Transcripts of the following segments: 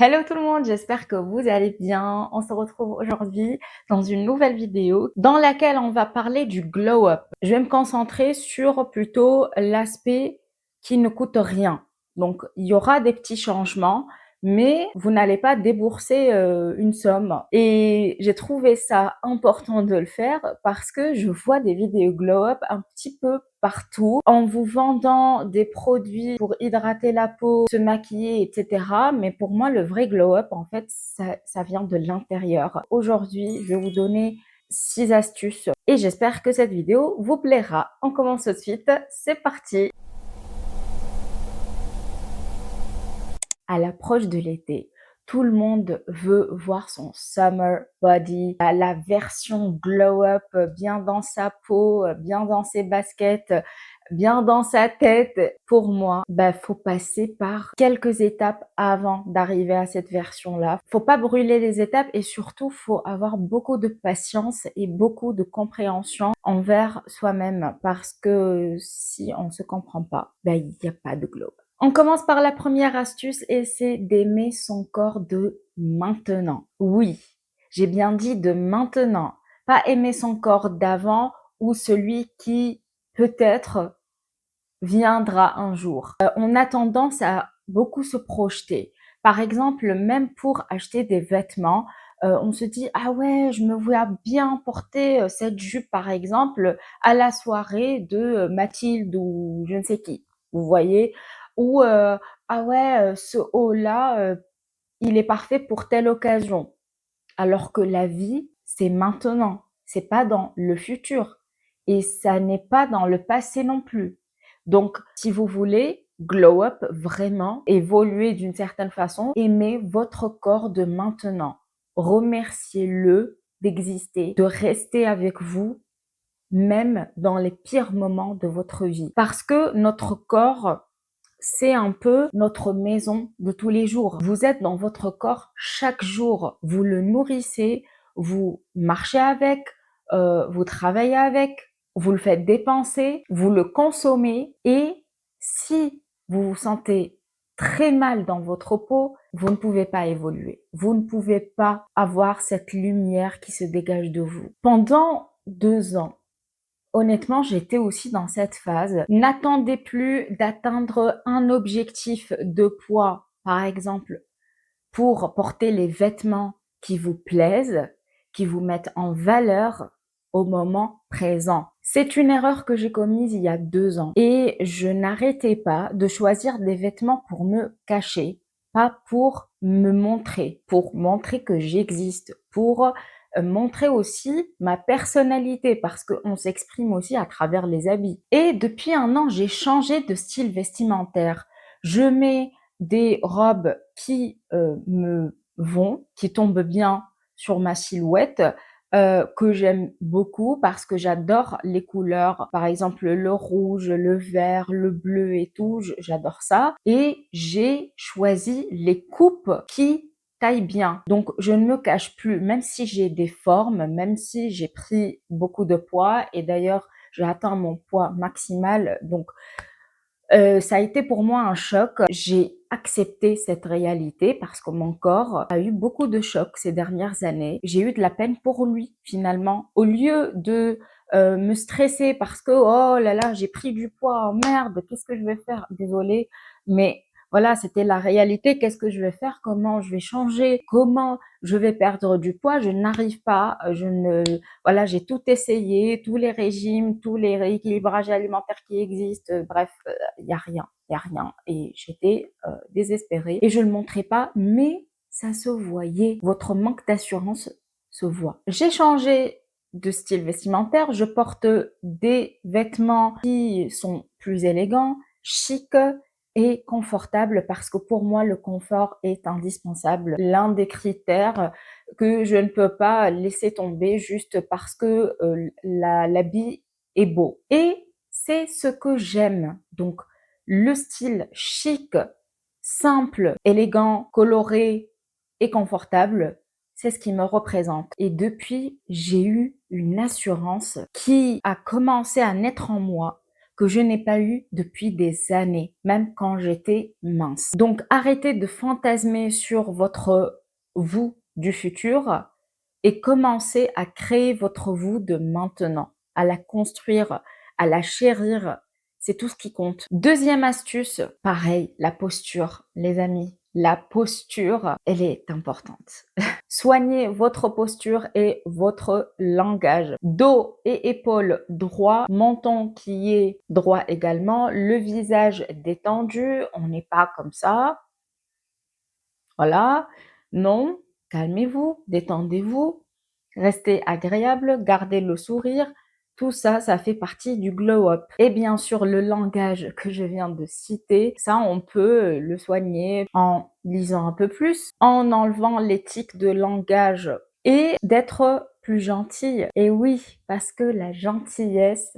Hello tout le monde, j'espère que vous allez bien. On se retrouve aujourd'hui dans une nouvelle vidéo dans laquelle on va parler du glow up. Je vais me concentrer sur plutôt l'aspect qui ne coûte rien. Donc, il y aura des petits changements, mais vous n'allez pas débourser une somme. Et j'ai trouvé ça important de le faire parce que je vois des vidéos glow up un petit peu partout en vous vendant des produits pour hydrater la peau, se maquiller, etc. Mais pour moi, le vrai glow up, en fait, ça vient de l'intérieur. Aujourd'hui, je vais vous donner 6 astuces et j'espère que cette vidéo vous plaira. On commence tout de suite, c'est parti! À l'approche de l'été, tout le monde veut voir son summer body, la version glow up, bien dans sa peau, bien dans ses baskets, bien dans sa tête. Pour moi, faut passer par quelques étapes avant d'arriver à cette version-là. Faut pas brûler les étapes et surtout, faut avoir beaucoup de patience et beaucoup de compréhension envers soi-même parce que si on se comprend pas, il n'y a pas de glow up. On commence par la première astuce et c'est d'aimer son corps de maintenant. Oui, j'ai bien dit de maintenant, pas aimer son corps d'avant ou celui qui peut-être viendra un jour. On a tendance à beaucoup se projeter. Par exemple, même pour acheter des vêtements, on se dit: «Ah ouais, je me vois bien porter, cette jupe par exemple à la soirée de, Mathilde ou je ne sais qui». Vous voyez? Ou, «Ah ouais, ce haut-là, il est parfait pour telle occasion». Alors que la vie, c'est maintenant, c'est pas dans le futur et ça n'est pas dans le passé non plus. Donc, si vous voulez glow up vraiment, évoluer d'une certaine façon, aimez votre corps de maintenant. Remerciez-le d'exister, de rester avec vous, même dans les pires moments de votre vie. Parce que notre corps, c'est un peu notre maison de tous les jours. Vous êtes dans votre corps chaque jour. Vous le nourrissez, vous marchez avec, vous travaillez avec, vous le faites dépenser, vous le consommez et si vous vous sentez très mal dans votre peau, vous ne pouvez pas évoluer. Vous ne pouvez pas avoir cette lumière qui se dégage de vous. Pendant 2 ans, honnêtement, j'étais aussi dans cette phase. N'attendez plus d'atteindre un objectif de poids, par exemple, pour porter les vêtements qui vous plaisent, qui vous mettent en valeur au moment présent. C'est une erreur que j'ai commise il y a 2 ans et je n'arrêtais pas de choisir des vêtements pour me cacher, pas pour me montrer, pour montrer que j'existe, pour montrer aussi ma personnalité parce qu'on s'exprime aussi à travers les habits. Et depuis 1 an, j'ai changé de style vestimentaire. Je mets des robes qui me vont, qui tombent bien sur ma silhouette, que j'aime beaucoup parce que j'adore les couleurs. Par exemple, le rouge, le vert, le bleu et tout, j'adore ça. Et j'ai choisi les coupes qui taillent bien. Donc, je ne me cache plus, même si j'ai des formes, même si j'ai pris beaucoup de poids. Et d'ailleurs, j'ai atteint mon poids maximal. Donc, ça a été pour moi un choc. J'ai accepté cette réalité parce que mon corps a eu beaucoup de chocs ces dernières années. J'ai eu de la peine pour lui finalement. Au lieu de, me stresser parce que: «Oh là là, j'ai pris du poids, oh merde, qu'est-ce que je vais faire?» Désolée, mais voilà, c'était la réalité. Qu'est-ce que je vais faire? Comment je vais changer? Comment je vais perdre du poids? Je n'arrive pas, je ne voilà, j'ai tout essayé, tous les régimes, tous les rééquilibrages alimentaires qui existent, bref, il y a rien et j'étais, désespérée et je le montrais pas, mais ça se voyait. Votre manque d'assurance se voit. J'ai changé de style vestimentaire, je porte des vêtements qui sont plus élégants, chics et confortables parce que pour moi, le confort est indispensable. L'un des critères que je ne peux pas laisser tomber juste parce que, l'habit est beau et c'est ce que j'aime. Donc le style chic, simple, élégant, coloré et confortable, c'est ce qui me représente. Et depuis, j'ai eu une assurance qui a commencé à naître en moi que je n'ai pas eu depuis des années, même quand j'étais mince. Donc arrêtez de fantasmer sur votre vous du futur et commencez à créer votre vous de maintenant, à la construire, à la chérir. C'est tout ce qui compte. Deuxième astuce, pareil, la posture, les amis. La posture, elle est importante. Soignez votre posture et votre langage. Dos et épaules droits, menton qui est droit également, le visage détendu, on n'est pas comme ça. Voilà, non, calmez-vous, détendez-vous, restez agréable, gardez le sourire. Tout ça, ça fait partie du glow-up. Et bien sûr, le langage que je viens de citer, ça, on peut le soigner en lisant un peu plus, en enlevant les tics de langage et d'être plus gentil. Et oui, parce que la gentillesse,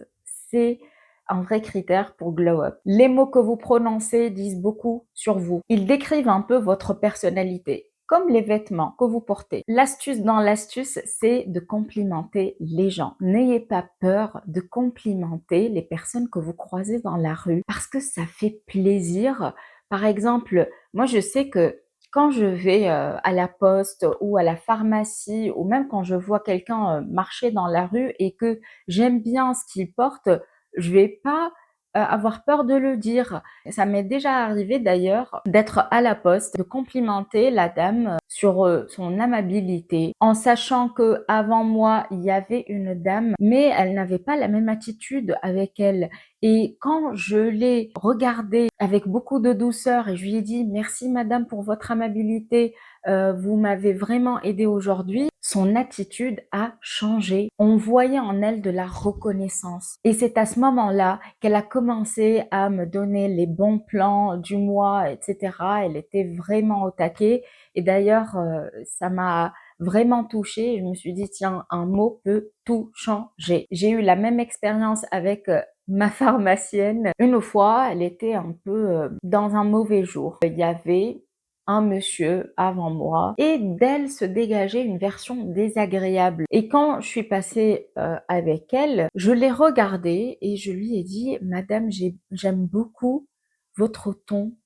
c'est un vrai critère pour glow up. Les mots que vous prononcez disent beaucoup sur vous. Ils décrivent un peu votre personnalité, comme les vêtements que vous portez. L'astuce dans l'astuce, c'est de complimenter les gens. N'ayez pas peur de complimenter les personnes que vous croisez dans la rue parce que ça fait plaisir. Par exemple, moi je sais que quand je vais à la poste ou à la pharmacie ou même quand je vois quelqu'un marcher dans la rue et que j'aime bien ce qu'il porte, je vais pas avoir peur de le dire. Ça m'est déjà arrivé d'ailleurs d'être à la poste, de complimenter la dame sur son amabilité, en sachant que avant moi il y avait une dame, mais elle n'avait pas la même attitude avec elle. Et quand je l'ai regardée avec beaucoup de douceur et je lui ai dit merci madame pour votre amabilité, vous m'avez vraiment aidé aujourd'hui, son attitude a changé. On voyait en elle de la reconnaissance. Et c'est à ce moment-là qu'elle a commencé à me donner les bons plans du mois, etc. Elle était vraiment au taquet. Et d'ailleurs, ça m'a vraiment touchée. Je me suis dit, tiens, un mot peut tout changer. J'ai eu la même expérience avec ma pharmacienne. Une fois, elle était un peu dans un mauvais jour. Il y avait un monsieur avant moi et d'elle se dégageait une version désagréable. Et quand je suis passée avec elle, je l'ai regardée et je lui ai dit, Madame, j'aime beaucoup votre ton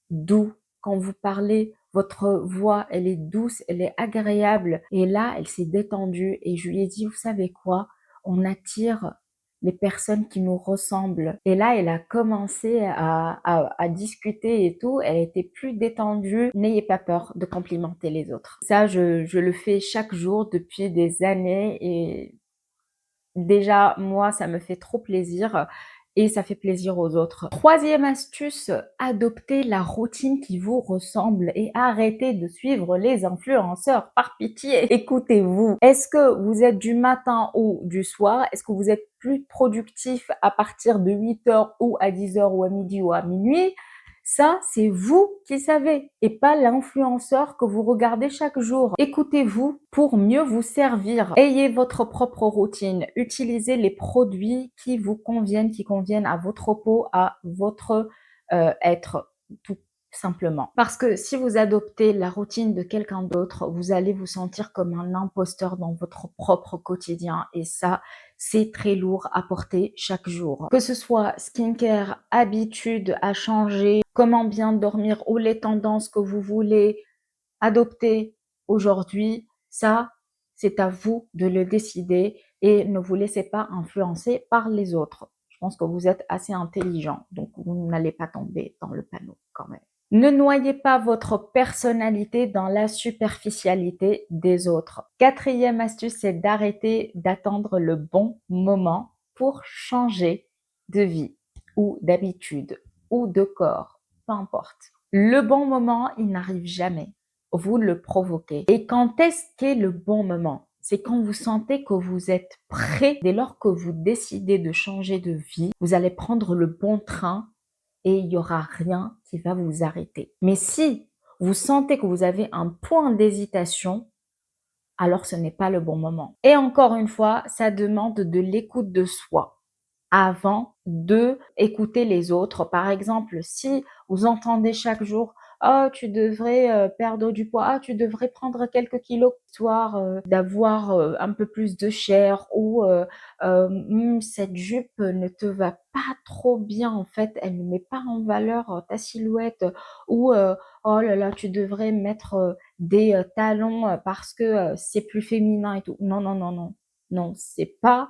doux. Quand vous parlez, votre voix, elle est douce, elle est agréable. Et là, elle s'est détendue et je lui ai dit, vous savez quoi? On attire les personnes qui nous ressemblent. Et là, elle a commencé à discuter et tout. Elle était plus détendue. N'ayez pas peur de complimenter les autres. Ça, je le fais chaque jour depuis des années et déjà, moi, ça me fait trop plaisir et ça fait plaisir aux autres. Troisième astuce, adoptez la routine qui vous ressemble et arrêtez de suivre les influenceurs par pitié. Écoutez-vous. Est-ce que vous êtes du matin ou du soir? Est-ce que vous êtes plus productif à partir de 8 heures ou à 10 heures ou à midi ou à minuit? Ça, c'est vous qui savez et pas l'influenceur que vous regardez chaque jour. Écoutez-vous pour mieux vous servir. Ayez votre propre routine. Utilisez les produits qui vous conviennent, qui conviennent à votre peau, à votre être, tout simplement. Parce que si vous adoptez la routine de quelqu'un d'autre, vous allez vous sentir comme un imposteur dans votre propre quotidien et ça, c'est très lourd à porter chaque jour. Que ce soit skincare, habitude à changer, comment bien dormir ou les tendances que vous voulez adopter aujourd'hui, ça, c'est à vous de le décider et ne vous laissez pas influencer par les autres. Je pense que vous êtes assez intelligent, donc vous n'allez pas tomber dans le panneau quand même. Ne noyez pas votre personnalité dans la superficialité des autres. Quatrième astuce, c'est d'arrêter d'attendre le bon moment pour changer de vie ou d'habitude ou de corps, peu importe. Le bon moment, il n'arrive jamais. Vous le provoquez. Et quand est-ce qu'est le bon moment? C'est quand vous sentez que vous êtes prêt. Dès lors que vous décidez de changer de vie, vous allez prendre le bon train et il n'y aura rien qui va vous arrêter. Mais si vous sentez que vous avez un point d'hésitation, alors ce n'est pas le bon moment. Et encore une fois, ça demande de l'écoute de soi avant de écouter les autres. Par exemple, si vous entendez chaque jour «Oh, tu devrais, perdre du poids. Ah, tu devrais prendre quelques kilos, histoire, d'avoir, un peu plus de chair» ou cette jupe ne te va pas trop bien en fait, elle ne met pas en valeur, ta silhouette» ou «Oh là là, tu devrais mettre, des, talons, parce que, c'est plus féminin et tout». Non, non, non, non. Non, c'est pas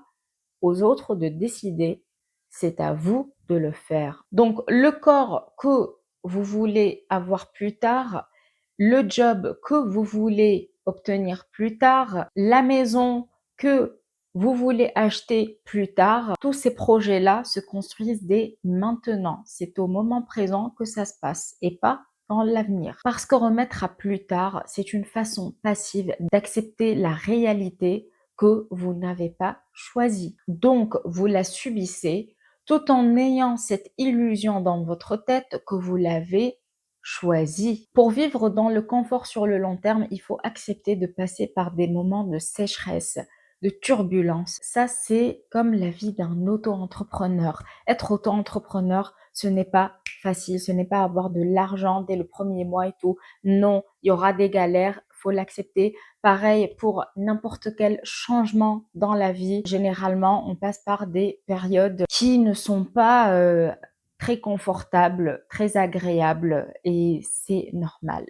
aux autres de décider, c'est à vous de le faire. Donc le corps que vous voulez avoir plus tard, le job que vous voulez obtenir plus tard, la maison que vous voulez acheter plus tard, tous ces projets-là se construisent dès maintenant. C'est au moment présent que ça se passe et pas dans l'avenir. Parce que remettre à plus tard, c'est une façon passive d'accepter la réalité que vous n'avez pas choisi. Donc, vous la subissez tout en ayant cette illusion dans votre tête que vous l'avez choisi. Pour vivre dans le confort sur le long terme, il faut accepter de passer par des moments de sécheresse, de turbulence. Ça, c'est comme la vie d'un auto-entrepreneur. Être auto-entrepreneur, ce n'est pas facile, ce n'est pas avoir de l'argent dès le premier mois et tout. Non, il y aura des galères, faut l'accepter. Pareil pour n'importe quel changement dans la vie. Généralement, on passe par des périodes qui ne sont pas très confortables, très agréables et c'est normal.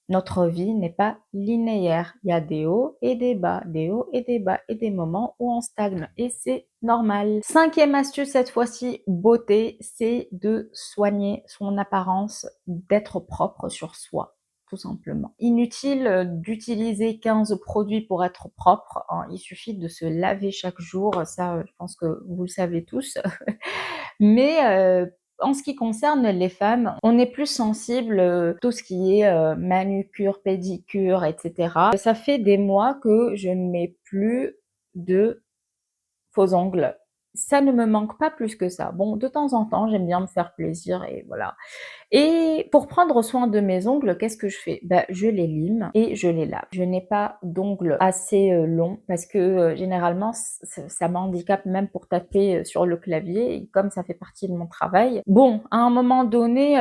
Notre vie n'est pas linéaire. Il y a des hauts et des bas, des hauts et des bas et des moments où on stagne et c'est normal. Cinquième astuce, cette fois-ci, beauté, c'est de soigner son apparence, d'être propre sur soi tout simplement. Inutile d'utiliser 15 produits pour être propre, hein. Il suffit de se laver chaque jour, ça je pense que vous le savez tous. Mais en ce qui concerne les femmes, on est plus sensible, tout ce qui est, manucure, pédicure et cetera. Ça fait des mois que je ne mets plus de faux ongles. Ça ne me manque pas plus que ça. Bon, de temps en temps, j'aime bien me faire plaisir et voilà. Et pour prendre soin de mes ongles, qu'est-ce que je fais? Bah, je les lime et je les lave. Je n'ai pas d'ongles assez, longs parce que, généralement ça m'handicape même pour taper, sur le clavier et comme ça fait partie de mon travail. Bon, à un moment donné,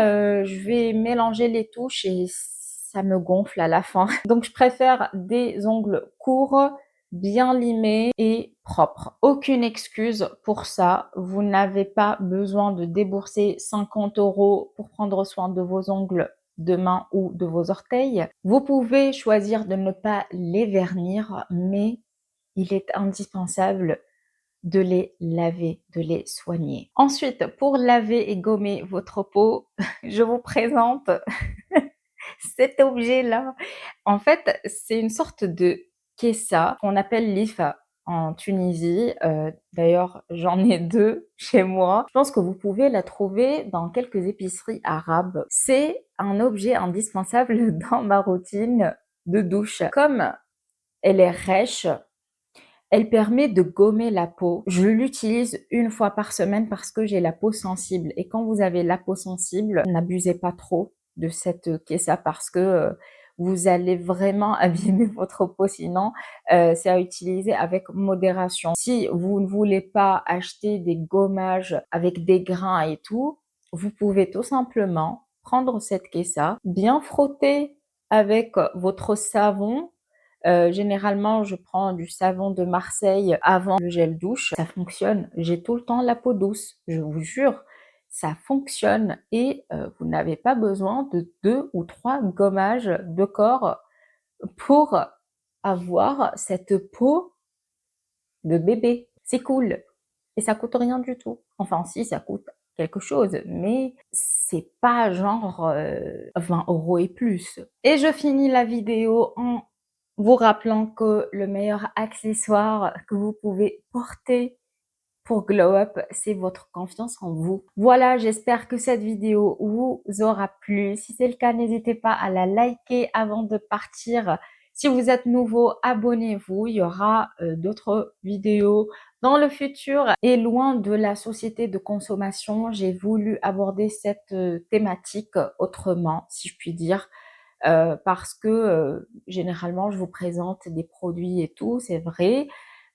je vais mélanger les touches et ça me gonfle à la fin. Donc je préfère des ongles courts, bien limés et propres. Aucune excuse pour ça. Vous n'avez pas besoin de débourser 50 € pour prendre soin de vos ongles de main ou de vos orteils. Vous pouvez choisir de ne pas les vernir, mais il est indispensable de les laver, de les soigner. Ensuite, pour laver et gommer votre peau, je vous présente cet objet-là. En fait, c'est une sorte de kessa qu'on appelle lifa en Tunisie. D'ailleurs, j'en ai 2 chez moi. Je pense que vous pouvez la trouver dans quelques épiceries arabes. C'est un objet indispensable dans ma routine de douche. Comme elle est rêche, elle permet de gommer la peau. Je l'utilise une fois par semaine parce que j'ai la peau sensible et quand vous avez la peau sensible, n'abusez pas trop de cette kessa parce que, vous allez vraiment abîmer votre peau sinon, c'est à utiliser avec modération. Si vous ne voulez pas acheter des gommages avec des grains et tout, vous pouvez tout simplement prendre cette kessa, bien frotter avec votre savon. Généralement, je prends du savon de Marseille avant le gel douche. Ça fonctionne. J'ai tout le temps la peau douce, je vous jure. Ça fonctionne et vous n'avez pas besoin de 2 ou 3 gommages de corps pour avoir cette peau de bébé. C'est cool et ça coûte rien du tout. Enfin si, ça coûte quelque chose, mais c'est pas genre, 20 € et plus. Et je finis la vidéo en vous rappelant que le meilleur accessoire que vous pouvez porter pour glow up, c'est votre confiance en vous. Voilà, j'espère que cette vidéo vous aura plu. Si c'est le cas, n'hésitez pas à la liker avant de partir. Si vous êtes nouveau, abonnez-vous. Il y aura d'autres vidéos dans le futur. Et loin de la société de consommation, j'ai voulu aborder cette thématique autrement, si je puis dire. Parce que généralement, je vous présente des produits et tout, c'est vrai,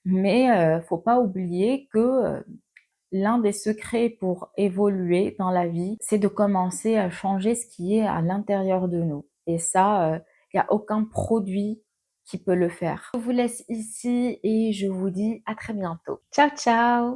mais faut pas oublier que l'un des secrets pour évoluer dans la vie, c'est de commencer à changer ce qui est à l'intérieur de nous. Et ça, il y a aucun produit qui peut le faire. Je vous laisse ici et je vous dis à très bientôt. Ciao, ciao!